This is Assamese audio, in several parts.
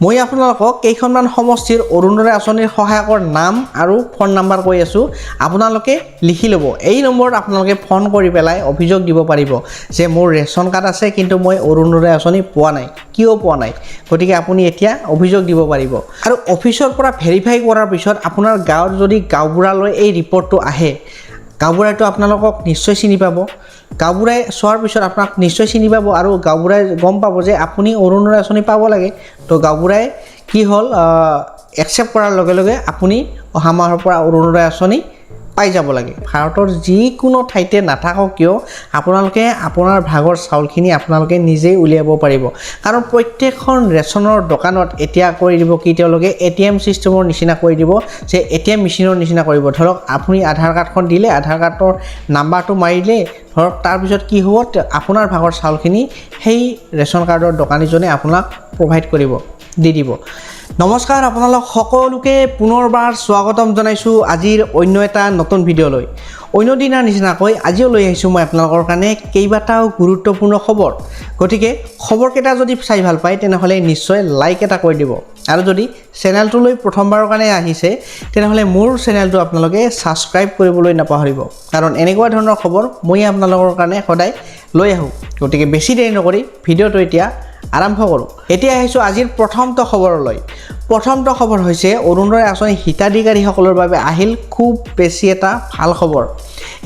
মই আপোনালোকক কেইখনমান সমষ্টিৰ অৰুণোদয় আঁচনিৰ সহায়কৰ নাম আৰু ফোন নাম্বাৰ কৈ আছোঁ। আপোনালোকে লিখি ল'ব। এই নম্বৰত আপোনালোকে ফোন কৰি পেলাই অভিযোগ দিব পাৰিব যে মোৰ ৰেচন কাৰ্ড আছে কিন্তু মই অৰুণোদয় আঁচনি পোৱা নাই, কিয় পোৱা নাই। গতিকে আপুনি এতিয়া অভিযোগ দিব পাৰিব। আৰু অফিচৰ পৰা ভেৰিফাই কৰাৰ পিছত আপোনাৰ গাঁৱৰ যদি গাঁওবুঢ়ালৈ এই ৰিপৰ্টটো আহে, গাঁওবুঢ়াইতো আপোনালোকক নিশ্চয় চিনি পাব। গাঁওবুঢ়াই চোৱাৰ পিছত আপোনাক নিশ্চয় চিনি পাব আৰু গাঁওবুঢ়াই গম পাব যে আপুনি অৰুণোদয় আঁচনি পাব লাগে। তো গাঁওবুঢ়াই কি হ'ল একচেপ্ট কৰাৰ লগে লগে আপুনি অহা মাহৰ পৰা অৰুণোদয় আঁচনি পাই যাব লাগে। ভাৰতৰ যিকোনো ঠাইতে নাথাকক কিয় আপোনালোকে আপোনাৰ ভাগৰ চাউলখিনি আপোনালোকে নিজেই উলিয়াব পাৰিব। কাৰণ প্ৰত্যেকখন ৰেচনৰ দোকানত এতিয়া কৰি দিব কি তেওঁলোকে ATM ছিষ্টেমৰ নিচিনা কৰি দিব, যে ATM মেচিনৰ নিচিনা কৰিব। ধৰক আপুনি আধাৰ কাৰ্ডখন দিলে, আধাৰ কাৰ্ডৰ নাম্বাৰটো মাৰিলে, ধৰক তাৰপিছত কি হ'ব আপোনাৰ ভাগৰ চাউলখিনি সেই ৰেচন কাৰ্ডৰ দোকানীজনে আপোনাক প্ৰভাইড কৰিব, দি দিব। নমস্কাৰ, আপোনালোক সকলোকে পুনৰবাৰ স্বাগতম জনাইছোঁ আজিৰ অন্য এটা নতুন ভিডিঅ'লৈ। অন্য দিনাৰ নিচিনাকৈ আজিও লৈ আহিছোঁ মই আপোনালোকৰ কাৰণে কেইবাটাও গুৰুত্বপূৰ্ণ খবৰ। গতিকে খবৰকেইটা যদি চাই ভাল পায় তেনেহ'লে নিশ্চয় লাইক এটা কৰি দিব। আৰু যদি চেনেলটোলৈ প্ৰথমবাৰৰ কাৰণে আহিছে তেনেহ'লে মোৰ চেনেলটো আপোনালোকে ছাবস্ক্ৰাইব কৰিবলৈ নাপাহৰিব, কাৰণ এনেকুৱা ধৰণৰ খবৰ মই আপোনালোকৰ কাৰণে সদায় লৈ আহোঁ। গতিকে বেছি দেৰি নকৰি ভিডিঅ'টো এতিয়া আৰম্ভ কৰোঁ। এতিয়া আহিছোঁ আজিৰ প্ৰথমটো খবৰলৈ। প্ৰথমটো খবৰ হৈছে অৰুণোদয় আঁচনি হিতাধিকাৰীসকলৰ বাবে আহিল খুব বেছি এটা ভাল খবৰ।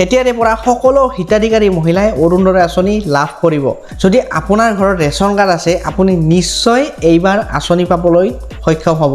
এতিয়াৰে পৰা সকলো হিতাধিকাৰী মহিলাই অৰুণোদয় আঁচনি লাভ কৰিব। যদি আপোনাৰ ঘৰত ৰেচন কাৰ্ড আছে আপুনি নিশ্চয় এইবাৰ আঁচনি পাবলৈ সক্ষম হ'ব।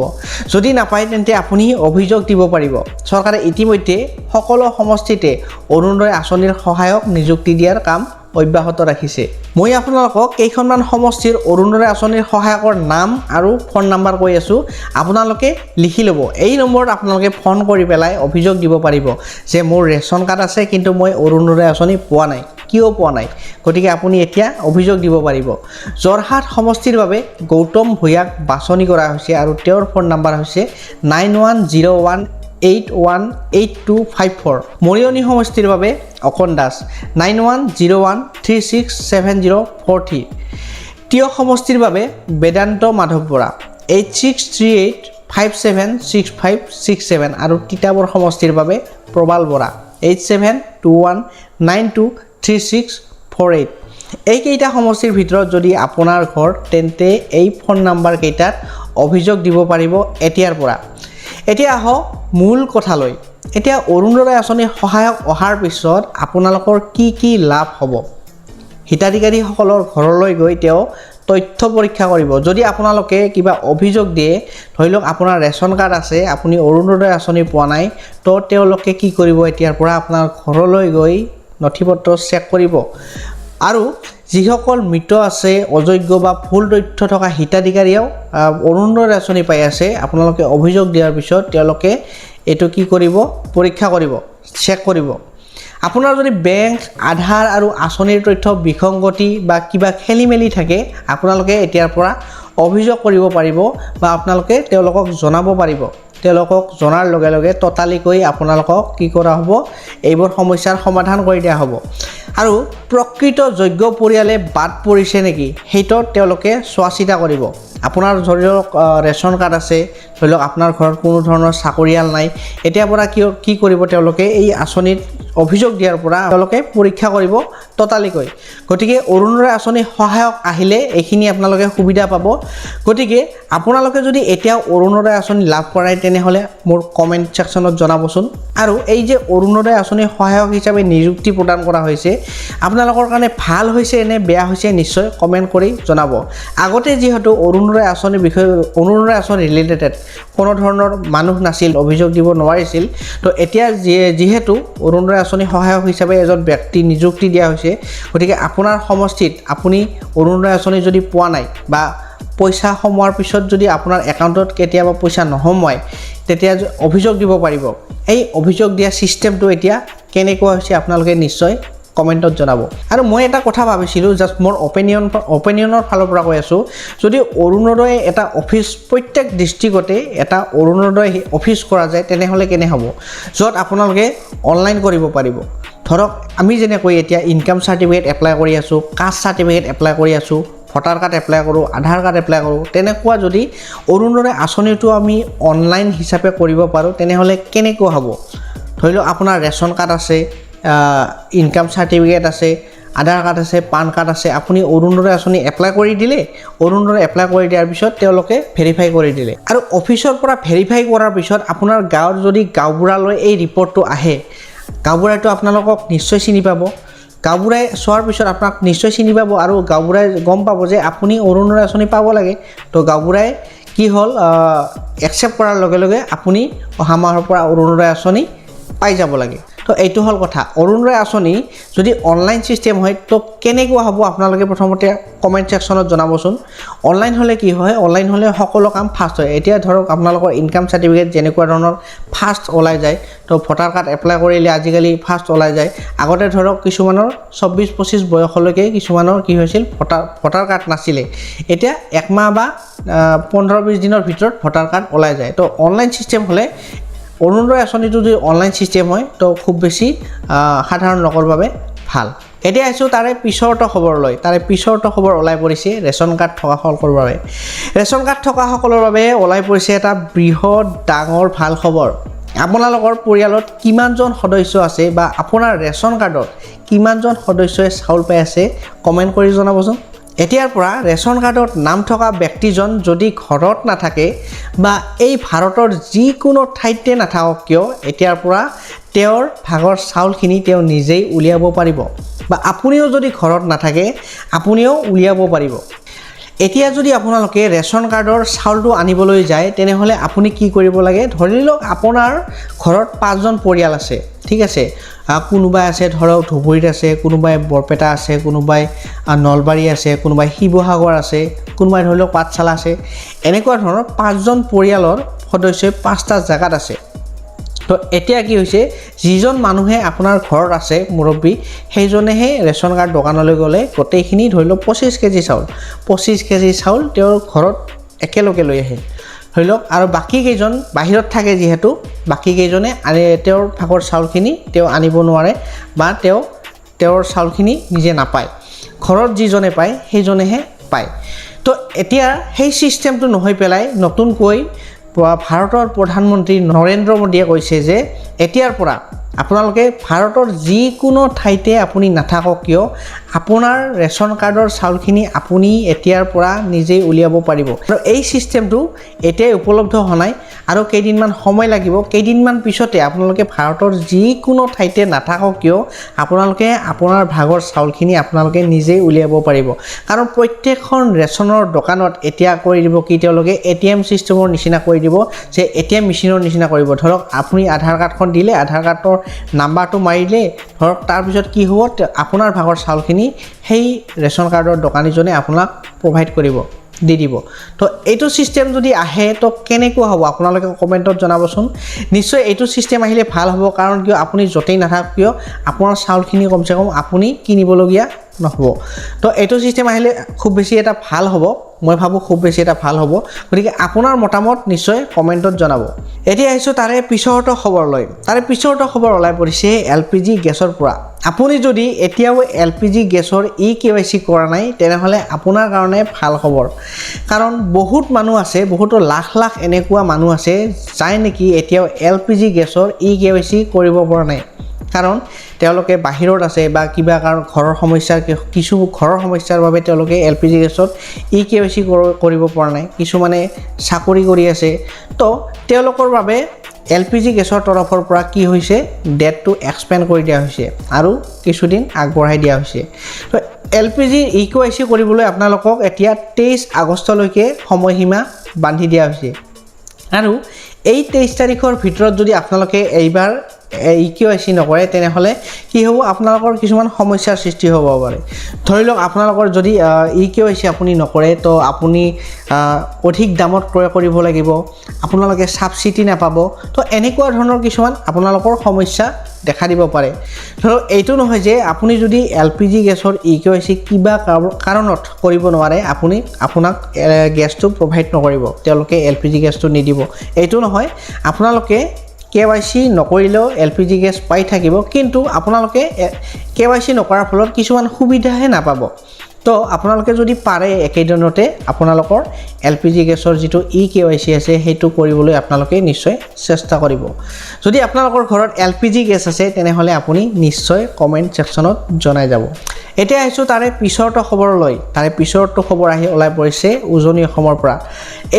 যদি নাপায় তেন্তে আপুনি অভিযোগ দিব পাৰিব। চৰকাৰে ইতিমধ্যে সকলো সমষ্টিতে অৰুণোদয় আঁচনিৰ সহায়ক নিযুক্তি দিয়াৰ কাম অব্যাহত ৰাখিছে। মই আপোনালোকক কেইখনমান সমষ্টিৰ অৰুণোদয় আঁচনিৰ সহায়কৰ নাম আৰু ফোন নাম্বাৰ কৈ আছোঁ। আপোনালোকে লিখি ল'ব। এই নম্বৰত আপোনালোকে ফোন কৰি পেলাই অভিযোগ দিব পাৰিব যে মোৰ ৰেচন কাৰ্ড আছে কিন্তু মই অৰুণোদয় আঁচনি পোৱা নাই, কিয় পোৱা নাই। গতিকে আপুনি এতিয়া অভিযোগ দিব পাৰিব। যোৰহাট সমষ্টিৰ বাবে গৌতম ভূঞাক বাছনি কৰা হৈছে আৰু তেওঁৰ ফোন নাম্বাৰ হৈছে 9101818254। মৰিয়নি সমষ্টিৰ বাবে অকণ দাস 9101367043। তিয়ক সমষ্টিৰ বাবে বেদান্ত মাধৱ বৰা 8638576567 আৰু তিতাবৰ সমষ্টিৰ বাবে প্ৰবাল বৰা 8721923648। এইকেইটা সমষ্টিৰ ভিতৰত যদি আপোনাৰ ঘৰ তেন্তে এই ফোন নাম্বাৰ কেইটাত অভিযোগ দিব পাৰিব এতিয়াৰ পৰা। এতিয়া আহক মূল কথালৈ। এতিয়া অৰুণোদয় আঁচনিৰ সহায়ক অহাৰ পিছত আপোনালোকৰ কি কি লাভ হ'ব। হিতাধিকাৰীসকলৰ ঘৰলৈ গৈ তেওঁ তথ্য পৰীক্ষা কৰিব। যদি আপোনালোকে কিবা অভিযোগ দিয়ে, ধৰি লওক আপোনাৰ ৰেচন কাৰ্ড আছে আপুনি অৰুণোদয় আঁচনি পোৱা নাই, তো তেওঁলোকে কি কৰিব এতিয়াৰ পৰা আপোনাৰ ঘৰলৈ গৈ নথি পত্ৰ চেক কৰিব। আৰু যিসকল মৃত আছে, অযোগ্য বা ভুল তথ্য থকা হিতাধিকাৰীয়েও অৰুণোদয় আঁচনি পাই আছে, আপোনালোকে অভিযোগ দিয়াৰ পিছত তেওঁলোকে এইটো কি কৰিব, পৰীক্ষা কৰিব, চেক কৰিব। আপোনাৰ যদি বেংক, আধাৰ আৰু আঁচনিৰ তথ্য বিসংগতি বা কিবা খেলি মেলি থাকে আপোনালোকে এতিয়াৰ পৰা অভিযোগ কৰিব পাৰিব বা আপোনালোকে তেওঁলোকক জনাব পাৰিব। তেওঁলোকক জনাৰ লগে লগে ততালিকৈ আপোনালোকক কি কৰা হ'ব, এইবোৰ সমস্যাৰ সমাধান কৰি দিয়া হ'ব। আৰু প্ৰকৃত যোগ্য পৰিয়ালে বাদ পৰিছে নেকি সেইটো তেওঁলোকে চোৱা চিতা কৰিব। আপোনাৰ ধৰি লওক ৰেচন কাৰ্ড আছে, ধৰি লওক আপোনাৰ ঘৰত কোনো ধৰণৰ চাকৰিয়াল নাই, এতিয়াৰ পৰা কি কৰিব তেওঁলোকে এই আঁচনিত অভিযোগ দিয়াৰ পৰা তেওঁলোকে পৰীক্ষা কৰিব ততালিকৈ। গতিকে অৰুণোদয় আঁচনি সহায়ক আহিলে এইখিনি আপোনালোকে সুবিধা পাব। গতিকে আপোনালোকে যদি এতিয়া অৰুণোদয় আঁচনি লাভ কৰে তেনেহ'লে মোৰ কমেণ্ট ছেকশ্যনত জনাবচোন। আৰু এই যে অৰুণোদয় আঁচনি সহায়ক হিচাপে নিযুক্তি প্ৰদান কৰা হৈছে আপোনালোকৰ কাৰণে ভাল হৈছে নে বেয়া হৈছে নিশ্চয় কমেণ্ট কৰি জনাব। আগতে যিহেতু অৰুণোদয় আঁচনিৰ বিষয়ে অৰুণোদয় আঁচনি ৰিলেটেড কোনো ধৰণৰ মানুহ নাছিল, অভিযোগ দিব নোৱাৰিছিল, তো এতিয়া যিহেতু অৰুণোদয় আঁচনি সহায়ক হিচাপে এজন ব্যক্তি নিযুক্তি দিয়া হৈছে, গতিকে আপোনাৰ সমষ্টিত আপুনি অৰুণোদয় আঁচনি যদি পোৱা নাই বা পইচা সোমোৱাৰ পিছত যদি আপোনাৰ একাউণ্টত কেতিয়াবা পইচা নোসোমায় তেতিয়া অভিযোগ দিব পাৰিব। এই অভিযোগ দিয়া ছিষ্টেমটো এতিয়া কেনেকুৱা হৈছে আপোনালোকে নিশ্চয় কমেণ্টত জনাব। আৰু মই এটা কথা ভাবিছিলোঁ, জাষ্ট মোৰ অপিনিয়নৰ ফালৰ পৰা কৈ আছোঁ, যদি অৰুণোদয় এটা অফিচ প্ৰত্যেক ডিষ্ট্ৰিক্টতে এটা অৰুণোদয় অফিচ কৰা যায় তেনেহ'লে কেনে হ'ব, য'ত আপোনালোকে অনলাইন কৰিব পাৰিব। ধৰক আমি যেনেকৈ এতিয়া ইনকাম চাৰ্টিফিকেট এপ্লাই কৰি আছোঁ, কাষ্ট চাৰ্টিফিকেট এপ্লাই কৰি আছোঁ, ভোটাৰ কাৰ্ড এপ্লাই কৰোঁ, আধাৰ কাৰ্ড এপ্লাই কৰোঁ, তেনেকুৱা যদি অৰুণোদয় আঁচনিটো আমি অনলাইন হিচাপে কৰিব পাৰোঁ তেনেহ'লে কেনেকুৱা হ'ব? ধৰি লওক আপোনাৰ ৰেচন কাৰ্ড আছে, ইনকাম চাৰ্টিফিকেট আছে, আধাৰ কাৰ্ড আছে, পান কাৰ্ড আছে, আপুনি অৰুণোদয় আঁচনি এপ্লাই কৰি দিলে, অৰুণোদয় এপ্লাই কৰি দিয়াৰ পিছত তেওঁলোকে ভেৰিফাই কৰি দিলে আৰু অফিচৰ পৰা ভেৰিফাই কৰাৰ পিছত আপোনাৰ গাঁৱত যদি গাঁওবুঢ়ালৈ এই ৰিপৰ্টটো আহে, গাঁওবুঢ়াইটো আপোনালোকক নিশ্চয় চিনি পাব। গাঁওবুঢ়াই চোৱাৰ পিছত আপোনাক নিশ্চয় চিনি পাব আৰু গাঁওবুঢ়াই গম পাব যে আপুনি অৰুণোদয় আঁচনি পাব লাগে। তো গাঁওবুঢ়াই কি হ'ল একচেপ্ট কৰাৰ লগে লগে আপুনি অহা মাহৰ পৰা অৰুণোদয় আঁচনি পাই যাব লাগে। তো এইটো হ'ল কথা। অৰুণোদয় আঁচনি যদি অনলাইন ছিষ্টেম হয় তো কেনেকুৱা হ'ব আপোনালোকে প্ৰথমতে কমেণ্ট ছেকশ্যনত জনাবচোন। অনলাইন হ'লে কি হয়, অনলাইন হ'লে সকলো কাম ফাষ্ট হয়। এতিয়া ধৰক আপোনালোকৰ ইনকাম চাৰ্টিফিকেট যেনেকুৱা ধৰণৰ ফাষ্ট ওলাই যায়, তো ভোটাৰ কাৰ্ড এপ্লাই কৰিলে আজিকালি ফাষ্ট ওলাই যায়। আগতে ধৰক কিছুমানৰ 24-25 বয়সলৈকে কিছুমানৰ কি হৈছিল ভোটাৰ কাৰ্ড নাছিলে, এতিয়া 1 মাহ বা 15-20 দিনৰ ভিতৰত ভোটাৰ কাৰ্ড ওলাই যায়। তো অনলাইন ছিষ্টেম হ'লে অৰুণোদয় আঁচনিটো যদি অনলাইন ছিষ্টেম হয় তো খুব বেছি সাধাৰণ লোকৰ বাবে ভাল। এতিয়া আহিছোঁ তাৰে পিছৰটো খবৰলৈ। তাৰে পিছৰটো খবৰ ওলাই পৰিছে ৰেচন কাৰ্ড থকা সকলৰ বাবে। ৰেচন কাৰ্ড থকা সকলৰ বাবে ওলাই পৰিছে এটা বৃহৎ ডাঙৰ ভাল খবৰ। আপোনালোকৰ পৰিয়ালত কিমানজন সদস্য আছে বা আপোনাৰ ৰেচন কাৰ্ডত কিমানজন সদস্যই চাউল পাই আছে কমেণ্ট কৰি জনাবচোন। এতিয়াৰ পৰা ৰেচন কাৰ্ডত নাম থকা ব্যক্তিজন যদি ঘৰত নাথাকে বা এই ভাৰতৰ যিকোনো ঠাইতে নাথাকক কিয়, এতিয়াৰ পৰা তেওঁৰ ভাগৰ চাউলখিনি তেওঁ নিজেই উলিয়াব পাৰিব বা আপুনিও যদি ঘৰত নাথাকে আপুনিও উলিয়াব পাৰিব। এতিয়া যদি আপোনালোকে ৰেচন কাৰ্ডৰ চাউলটো আনিবলৈ যায় তেনেহ'লে আপুনি কি কৰিব লাগে? ধৰি লওক আপোনাৰ ঘৰত 5জন পৰিয়াল আছে, ঠিক আছে। কোনোবাই আছে ধৰক ধুবুৰীত আছে, কোনোবাই বৰপেটা আছে, কোনোবাই নলবাৰী আছে, কোনোবাই শিৱসাগৰ আছে, কোনোবাই ধৰি লওক পাঠশালা আছে। এনেকুৱা ধৰণৰ 5জন পৰিয়ালৰ সদস্যই 5টা জেগাত আছে। তো এতিয়া কি হৈছে, যিজন মানুহে আপোনাৰ ঘৰত আছে মুৰব্বী, সেইজনেহে ৰেচন কাৰ্ড দোকানলৈ গ'লে গোটেইখিনি ধৰি লওক 25 কেজি চাউল, 25 কেজি চাউল তেওঁৰ ঘৰত একেলগে লৈ আহে ধৰি লওক। আৰু বাকী কেইজন বাহিৰত থাকে যিহেতু, বাকী কেইজনে তেওঁৰ ভাগৰ চাউলখিনি তেওঁ আনিব নোৱাৰে বা তেওঁৰ চাউলখিনি নিজে নাপায়। ঘৰত যিজনে পায় সেইজনেহে পায়। তো এতিয়া সেই ছিষ্টেমটো নহৈ পেলাই নতুনকৈ ভাৰতৰ প্ৰধানমন্ত্ৰী নৰেন্দ্ৰ মোদীয়ে কৈছে যে এতিয়াৰ পৰা আপোনালোকে ভাৰতৰ যিকোনো ঠাইতে আপুনি নাথাকক কিয় আপোনাৰ ৰেচন কাৰ্ডৰ চাউলখিনি আপুনি এতিয়াৰ পৰা নিজেই উলিয়াব পাৰিব। আৰু এই ছিষ্টেমটো এতিয়াই উপলব্ধ হোৱা নাই আৰু কেইদিনমান সময় লাগিব। কেইদিনমান পিছতে আপোনালোকে ভাৰতৰ যিকোনো ঠাইতে নাথাকক কিয় আপোনালোকে আপোনাৰ ভাগৰ চাউলখিনি আপোনালোকে নিজেই উলিয়াব পাৰিব। কাৰণ প্ৰত্যেকখন ৰেচনৰ দোকানত এতিয়া কৰি দিব কি, তেওঁলোকে ATM ছিষ্টেমৰ নিচিনা কৰি দিব, যে ATM মেচিনৰ নিচিনা কৰিব। ধৰক আপুনি আধাৰ কাৰ্ডখন দিলে, আধাৰ কাৰ্ডৰ নাম্বাৰটো মাৰিলে, ধৰক তাৰপিছত কি হ'ব, আপোনাৰ ভাগৰ চাউলখিনি সেই ৰেচন কাৰ্ডৰ দোকানীজনে আপোনাক প্ৰভাইড কৰিব, দি দিব। তো এইটো ছিষ্টেম যদি আহে তো কেনেকুৱা হ'ব আপোনালোকে কমেণ্টত জনাবচোন। নিশ্চয় এইটো ছিষ্টেম আহিলে ভাল হ'ব, কাৰণ কিয় আপুনি য'তেই নাথাকক কিয় আপোনাৰ চাউলখিনি কমচে কম আপুনি কিনিবলগীয়া নহ'ব। তো এইটো ছিষ্টেম আহিলে খুব বেছি এটা ভাল হ'ব, মই ভাবোঁ খুব বেছি এটা ভাল হ'ব। গতিকে আপোনাৰ মতামত নিশ্চয় কমেণ্টত জনাব। এতিয়া আহিছোঁ তাৰে পিছৰটো খবৰলৈ। তাৰে পিছৰটো খবৰ ওলাই পৰিছে LPG গেছৰ পৰা। আপুনি যদি এতিয়াও LPG গেছৰ EKYC কৰা নাই তেনেহ'লে আপোনাৰ কাৰণে ভাল খবৰ। কাৰণ বহুত মানুহ আছে, বহুতো লাখ লাখ এনেকুৱা মানুহ আছে যাই নেকি এতিয়াও LPG গেছৰ EKYC কৰিব পৰা নাই। কাৰণ তেওঁলোকে বাহিৰত আছে বা কিবা কাৰণ কিছু ঘৰৰ সমস্যাৰ বাবে তেওঁলোকে LPG গেছত EKYC কৰিব পৰা নাই। কিছুমানে চাকৰি কৰি আছে, তো তেওঁলোকৰ বাবে LPG গেছৰ তৰফৰ পৰা কি হৈছে, ডেটটো এক্সপেণ্ড কৰি দিয়া হৈছে আৰু কিছুদিন আগবঢ়াই দিয়া হৈছে। তো LPG EKYC কৰিবলৈ আপোনালোকক এতিয়া 23 আগষ্টলৈকে সময়সীমা বান্ধি দিয়া হৈছে আৰু এই 23 তাৰিখৰ ভিতৰত যদি আপোনালোকে এইবাৰ EKYC নকৰে তেনেহ'লে কি হ'ব, আপোনালোকৰ কিছুমান সমস্যাৰ সৃষ্টি হ'ব পাৰে। ধৰি লওক আপোনালোকৰ যদি EKYC আপুনি নকৰে তো আপুনি অধিক দামত ক্ৰয় কৰিব লাগিব, আপোনালোকে ছাবচিডি নাপাব। তো এনেকুৱা ধৰণৰ কিছুমান আপোনালোকৰ সমস্যা দেখা দিব পাৰে। ধৰক এইটো নহয় যে আপুনি যদি LPG গেছৰ EKYC কিবা কাৰণত কৰিব নোৱাৰে আপোনাক গেছটো প্ৰভাইড নকৰিব, তেওঁলোকে LPG গেছটো নিদিব, এইটো নহয়। আপোনালোকে KYC নকৰিলেও LPG গেছ পাই থাকিব, কিন্তু আপোনালোকে KYC নকৰাৰ ফলত কিছুমান সুবিধাহে নাপাব। তো আপোনালোকে যদি পাৰে একেদিনতে আপোনালোকৰ LPG গেছৰ যিটো EKYC আছে সেইটো কৰিবলৈ আপোনালোকে নিশ্চয় চেষ্টা কৰিব যদি আপোনালোকৰ ঘৰত LPG গেছ আছে তেনেহলে আপুনি নিশ্চয় কমেন্ট সেকশনত জনাই যাব এতিয়া আহিছো তাৰে পিছৰটো খবৰলৈ তাৰে পিছৰটো খবৰ আহি ওলাই পৰিছে উজনি অসমৰ পৰা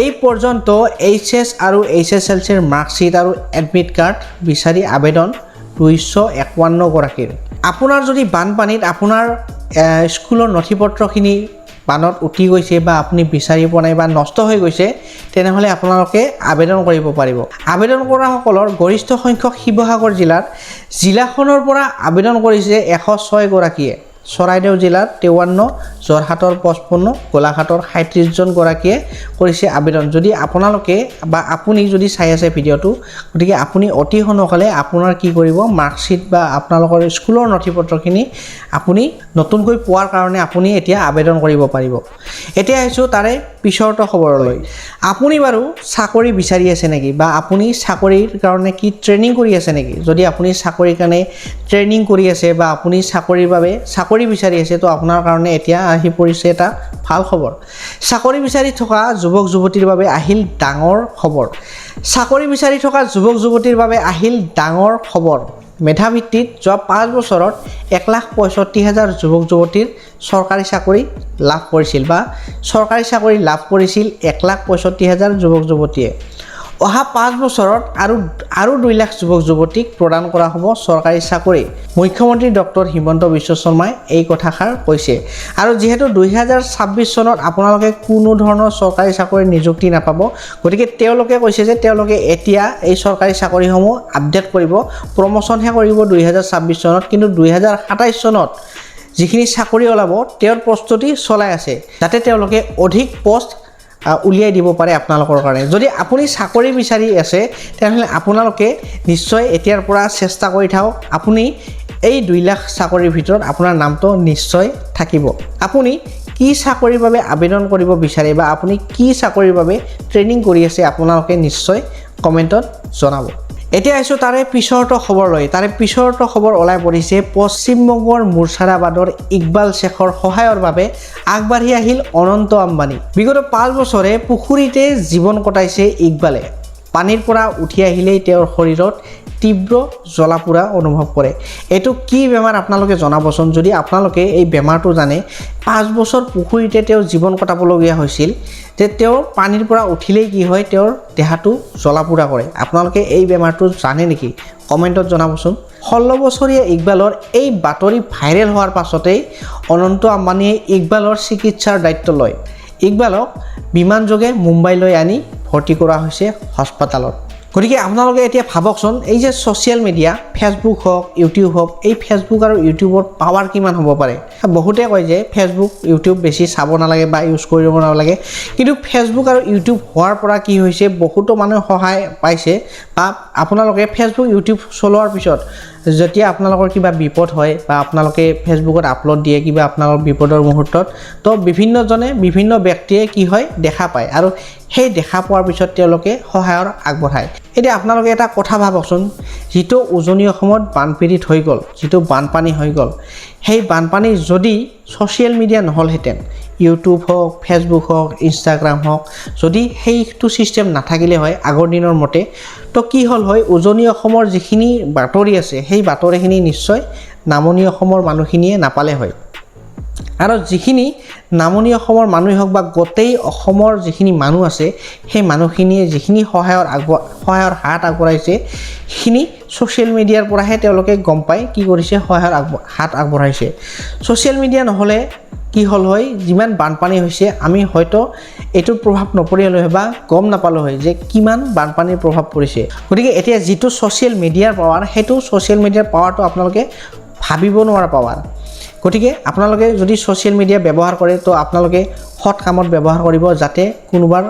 এই পৰ্যন্ত HS আৰু HSLC ৰ মাৰ্কশিট আৰু এডমিট কাৰ্ড বিচাৰি আবেদন 251 গৰাকীৰ আপোনাৰ যদি বানপানীত আপোনাৰ স্কুলৰ নথিপত্ৰখিনি বানত উঠি গৈছে বা আপুনি বিচাৰি পোৱা নাই বা নষ্ট হৈ গৈছে তেনেহলে আপোনালোকে আবেদন কৰিব পাৰিব আবেদন কৰা সকলৰ গৰিষ্ঠ সংখ্যক শিৱসাগৰ জিলাখনৰ পৰা আবেদন কৰিছে 106 গৰাকীয়ে চৰাইদেউ জিলাৰ 53 জৰহাটৰ 55 গোলাঘাটৰ 37 জন গৰাকীয়ে কৰিছে আবেদন যদি আপোনালোকে বা আপুনি যদি চাই আছে ভিডিওটো গতিকে আপুনি অতি সোনকালে আপোনাৰ কি কৰিব মাৰ্কশিট বা আপোনালোকৰ স্কুলৰ নথিপত্ৰখিনি আপুনি নতুনকৈ পোৱাৰ কাৰণে আপুনি এতিয়া আবেদন কৰিব পাৰিব এতিয়া আহিছো তাৰে পিছৰটো খবৰলৈ আপুনি বাৰু চাকৰি বিচাৰি আছে নেকি বা আপুনি চাকৰিৰ কাৰণে কি ট্ৰেনিং কৰি আছে নেকি যদি আপুনি চাকৰিৰ কাৰণে ট্ৰেনিং কৰি আছে বা আপুনি চাকৰিৰ বাবে চাকৰি বিচাৰি আছে তো আপোনাৰ কাৰণে এতিয়া আহি পৰিছে এটা ভাল খবৰ চাকৰি বিচাৰি থকা যুৱক যুৱতীৰ বাবে আহিল ডাঙৰ খবৰ চাকৰি বিচাৰি থকা যুৱক যুৱতীৰ বাবে আহিল ডাঙৰ খবৰ মেধাভিত্তিত যোৱা 5 বছৰত 1,65,000 যুৱক যুৱতীৰ চৰকাৰী চাকৰি লাভ কৰিছিল বা চৰকাৰী চাকৰি লাভ কৰিছিল 1,65,000 যুৱক যুৱতীয়ে অহা 5 বছৰত আৰু 2 লাখ যুৱক যুৱতীক প্ৰদান কৰা হ'ব চৰকাৰী চাকৰি মুখ্যমন্ত্ৰী ডক্টৰ হিমন্ত বিশ্ব শৰ্মাই এই কথাষাৰ কৈছে আৰু যেহেতু 2026 চনত আপোনালোকে কোনো ধৰণৰ চৰকাৰী চাকৰি নিযুক্তি নাপাব গতিকে তেওঁলোকে কৈছে যে তেওঁলোকে এতিয়া এই চৰকাৰী চাকৰিসমূহ আপডেট কৰিব প্ৰমোশনহে কৰিব 2026 চনত কিন্তু 2027 চনত যিখিনি চাকৰি ওলাব তেওঁৰ প্ৰস্তুতি চলাই আছে যাতে তেওঁলোকে অধিক পোষ্ট উলিয়াই দিব পাৰে আপোনালোকৰ কাৰণে যদি আপুনি চাকৰি বিচাৰি আছে তেনেহলে আপোনালোকে নিশ্চয় এতিয়াৰ পৰা চেষ্টা কৰি থাকক আপুনি এই 2 লাখ চাকৰিৰ ভিতৰত আপোনাৰ নামটো নিশ্চয় থাকিব আপুনি কি চাকৰিৰ বাবে আবেদন কৰিব বিচাৰে বা আপুনি কি চাকৰিৰ বাবে ট্ৰেনিং কৰি আছে আপোনালোকে নিশ্চয় কমেন্টত জনাব এতিয়া আহিছো তাৰে পিছৰটো খবৰলৈ তাৰে পিছৰটো খবৰ ওলাই পৰিছে পশ্চিমবংগৰ মুৰ্শিদাবাদৰ ইকবাল শেখৰ সহায়ৰ বাবে আগবাঢ়ি আহিল অনন্ত আম্বানী বিগত 5 বছৰে পুখুৰীতে জীৱন কটাইছে ইকবালে পানীৰ পৰা উঠি আহিলেই তেওঁৰ শৰীৰত তীব্ৰ জ্বলাপুৰা অনুভৱ কৰে এটো কি বেমাৰ আপোনালোকে জনাবচোন যদি আপোনালোকে এই বেমাৰটো জানে 5 বছৰ পুখুৰীতে তেওঁ জীৱন কটাবলগীয়া হৈছিল যে তেওঁৰ পানীৰ পৰা উঠিলেই কি হয় তেওঁৰ দেহাটো জ্বলাপুৰা কৰে আপোনালোকে এই বেমাৰটো জানে নেকি কমেন্টত জনাবচোন 16 বছৰীয়া ইকবালৰ এই বাতৰি ভাইৰেল হোৱাৰ পাছতেই অনন্ত আম্বানীয়ে ইকবালৰ চিকিৎসাৰ দায়িত্ব লয় ইকবালক বিমানযোগে মুম্বাইলৈ আনি ভৰ্তি কৰা হৈছে হাস্পতালত গতিকে আপোনালোকে এতিয়া ভাবকচোন এই যে সোশ্যাল মিডিয়া ফেসবুক হোক ইউটিউব হোক এই ফেসবুক আৰু ইউটিউবৰ পাৱাৰ কিমান হ'ব পাৰে বহুতে কয় যে ফেসবুক ইউটিউব বেছি চাব নালাগে বা ইউজ কৰিব নালাগে কিন্তু ফেসবুক আৰু ইউটিউব হোৱাৰ পৰা কি হৈছে বহুতো মানুহ সহায় পাইছে বা আপোনালোকে ফেসবুক ইউটিউব চলোৱাৰ পিছত যেতিয়া আপোনালোকৰ কিবা বিপদ হয় বা আপোনালোকে ফেসবুকত আপলোড দিয়ে কিবা আপোনালোকৰ বিপদৰ মুহূৰ্তত তো বিভিন্নজনে বিভিন্ন ব্যক্তিয়ে কি হয় দেখা পায় আৰু সেই দেখা পোৱাৰ পিছত তেওঁলোকে সহায়ৰ আগবঢ়ায় এতিয়া আপোনালোকে এটা কথা ভাবকচোন যেটো উজনি অসমত বানপীড়িত হৈ গল যেটো বানপানী হৈ গল সেই বানপানী যদি সোশ্যাল মিডিয়া নহলহেতেন ইউটিউব হোক ফেসবুক হোক ইনষ্টাগ্ৰাম হোক যদি সেইটো সিস্টেম নাথাকিলে হয় আগৰ দিনৰ মতে তো কি হল হয় উজনি অসমৰ যিখিনি বাতৰি আছে সেই বাতৰিখিনি নিশ্চয় নামনি অসমৰ মানুহখিনিয়ে নাপালে হয় আৰু যিখিনি নামনি অসমৰ মানুহ হওক বা গোটেই অসমৰ যিখিনি মানুহ আছে সেই মানুহখিনিয়ে যিখিনি সহায়ৰ হাত আগবঢ়াইছে খিনি সোশ্যাল মিডিয়াৰ পৰাহে তেওঁলোকে গম পায় কি কৰিছে সহায়ৰ হাত আগবঢ়াইছে সোশ্যাল মিডিয়া নহলে কি হল হয় যিমান বানপানী হৈছে আমি হয়তো এটো প্ৰভাৱ নপৰিল হয় বা গম নাপালো হয় যে কিমান বানপানীৰ প্ৰভাৱ পৰিছে গতিকে এতিয়া যেটো সোশ্যাল মিডিয়াৰ পাৱাৰ হেতু সোশ্যাল মিডিয়াৰ পাৱাৰটো আপোনালোকে ভাবিব নোৱাৰা পাৱাৰ গতিকে আপোনালোকে যদি সোশ্যাল মিডিয়া ব্যৱহাৰ কৰে তো আপোনালোকে হট কামত ব্যৱহাৰ কৰিব যাতে কোনোবাৰ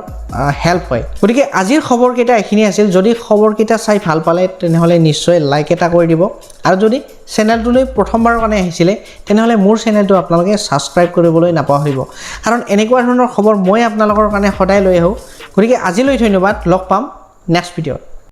হেল্প হয় গতিকে আজিৰ খবৰকেইটা এখিনি আছিল যদি খবৰকেইটা চাই ভাল পালে তেনেহলে নিশ্চয় লাইক এটা কৰি দিব আৰু যদি চেনেলটোলৈ প্ৰথমবাৰৰ কাৰণে আহিছিলে তেনেহলে মোৰ চেনেলটো আপোনালোকে সাবস্ক্ৰাইব কৰিবলৈ নাপাহৰিব কাৰণ এনেকুৱা ধৰণৰ খবৰ মই আপোনালোকৰ কাৰণে সদায় লৈ আহো গতিকে আজিলৈ ধন্যবাদ লগ পাম নেক্সট ভিডিঅ'ত